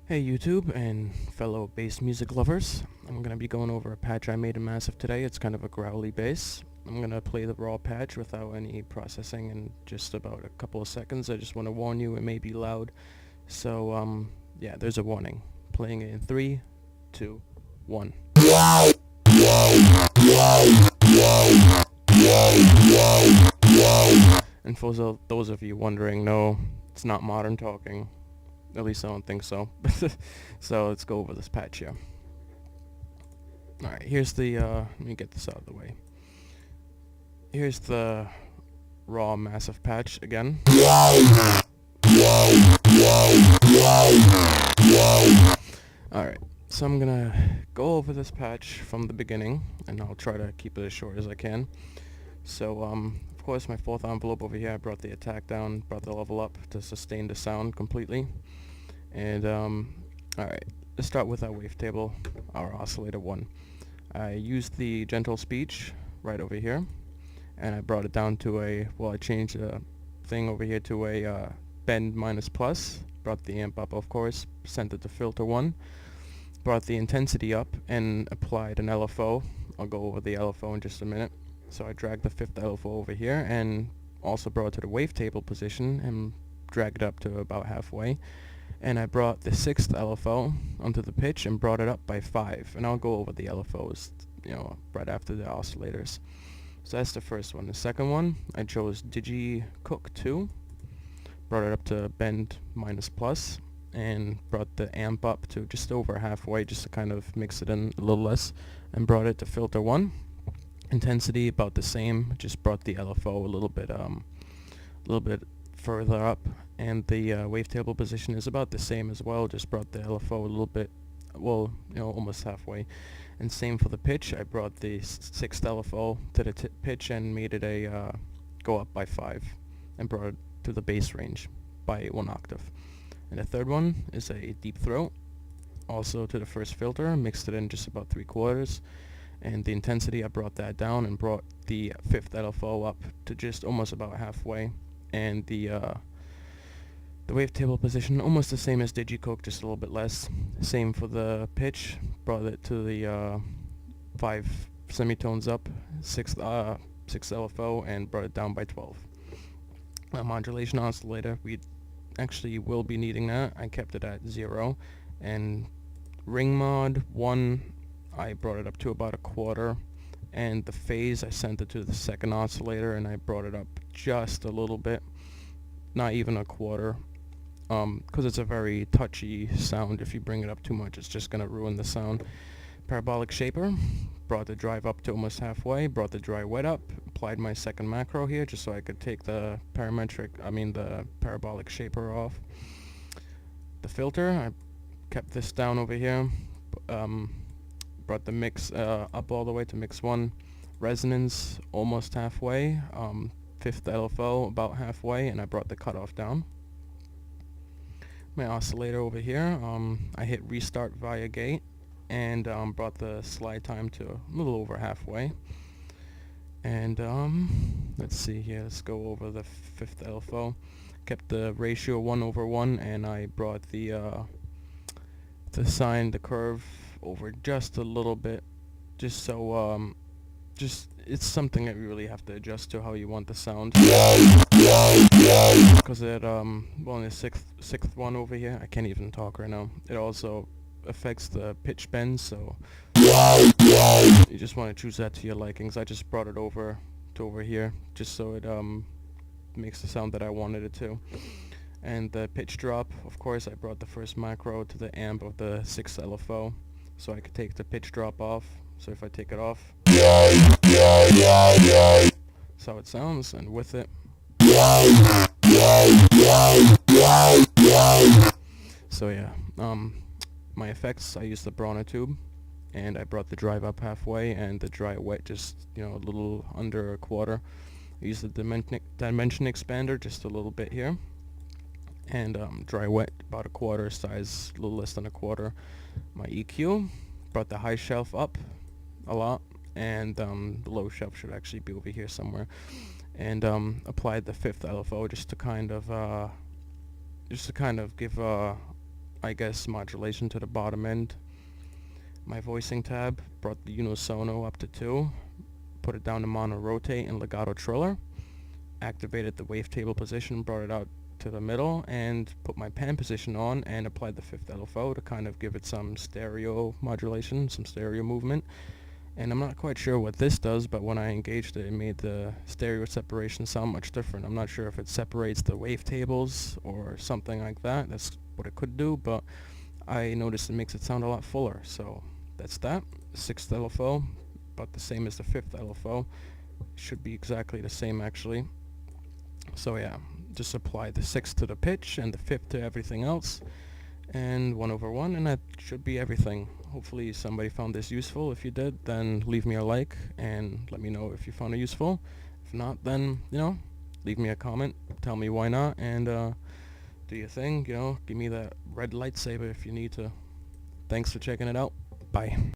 Hey YouTube and fellow bass music lovers, I'm going to be going over a patch I made in Massive today. It's kind of a growly bass. I'm going to play the raw patch without any processing in just about a couple of seconds. I just want to warn you it may be loud. So yeah, there's a warning. Playing it in 3, 2, 1. And for those of you wondering, no, it's not modern talking. At least I don't think so. So let's go over this patch here. Alright, here's the, let me get this out of the way. Here's the raw massive patch again. Alright, so I'm gonna go over this patch from the beginning, and I'll try to keep it as short as I can. So, of course, my fourth envelope over here, I brought the attack down, brought the level up to sustain the sound completely. And alright, let's start with our wavetable, our oscillator 1. I used the gentle speech right over here, and I brought it down to a, well, I changed the thing over here to a bend minus plus, brought the amp up, of course, sent it to filter 1, brought the intensity up, and applied an LFO. I'll go over the LFO in just a minute. So I dragged the fifth LFO over here, and also brought it to the wavetable position, and dragged it up to about halfway. And I brought the sixth LFO onto the pitch and brought it up by 5. And I'll go over the LFOs, right after the oscillators. So that's the first one. The second one, I chose Cook 2, brought it up to bend minus plus, and brought the amp up to just over halfway, just to kind of mix it in a little less, and brought it to filter 1. Intensity about the same, just brought the LFO a little bit further up, and the wavetable position is about the same as well, just brought the LFO a little bit, well, almost halfway. And same for the pitch, I brought the sixth LFO to the pitch and made it a go up by 5, and brought it to the bass range by 1 octave. And the third one is a deep throat, also to the first filter, mixed it in just about 3/4. And the intensity, I brought that down and brought the fifth LFO up to just almost about halfway. And the wavetable position, almost the same as Cook, just a little bit less. Same for the pitch, brought it to the 5 semitones up, 6 LFO, and brought it down by 12. Modulation Oscillator, we actually will be needing that. I kept it at 0. And ring mod 1, I brought it up to about 1/4. And the phase, I sent it to the second oscillator, and I brought it up just a little bit, not even 1/4, because it's a very touchy sound. If you bring it up too much, it's just going to ruin the sound. Parabolic Shaper, brought the drive up to almost halfway, brought the dry wet up, applied my second macro here just so I could take the the Parabolic Shaper off. The filter, I kept this down over here, brought the mix up all the way to mix 1. Resonance almost halfway, fifth LFO about halfway, and I brought the cutoff down. My oscillator over here, I hit restart via gate, and brought the slide time to a little over halfway. And let's see here, let's go over the fifth LFO. Kept the ratio 1/1, and I brought the sine, the curve, over just a little bit, just so it's something that you really have to adjust to how you want the sound, because it well, in the sixth one over here, I can't even talk right now, it also affects the pitch bend, so you just want to choose that to your likings. I just brought it over to here just so it makes the sound that I wanted it to. And the pitch drop, of course, I brought the first macro to the amp of the 6th LFO so I could take the pitch drop off. So if I take it off, that's how it sounds, and with it. So yeah, my effects, I used the Bronner tube, and I brought the drive up halfway, and the dry wet just, a little under 1/4. I used the dimension expander just a little bit here, and dry wet about 1/4 size, a little less than 1/4. My EQ, brought the high shelf up a lot, and the low shelf should actually be over here somewhere, and applied the fifth LFO just to kind of give I guess, modulation to the bottom end. My voicing tab brought the unisono up to 2, put it down to mono rotate and legato triller, activated the wavetable position, brought it out to the middle, and put my pan position on and applied the 5th LFO to kind of give it some stereo modulation, some stereo movement. And I'm not quite sure what this does, but when I engaged it, it made the stereo separation sound much different. I'm not sure if it separates the wavetables or something like that. That's what it could do, but I noticed it makes it sound a lot fuller. So that's that. 6th LFO, about the same as the 5th LFO. Should be exactly the same actually. So yeah, just apply the 6th to the pitch and the 5th to everything else, and 1/1, and that should be everything. Hopefully somebody found this useful. If you did, then leave me a like and let me know if you found it useful. If not, then, leave me a comment, tell me why not, and do your thing, give me that red lightsaber if you need to. Thanks for checking it out. Bye.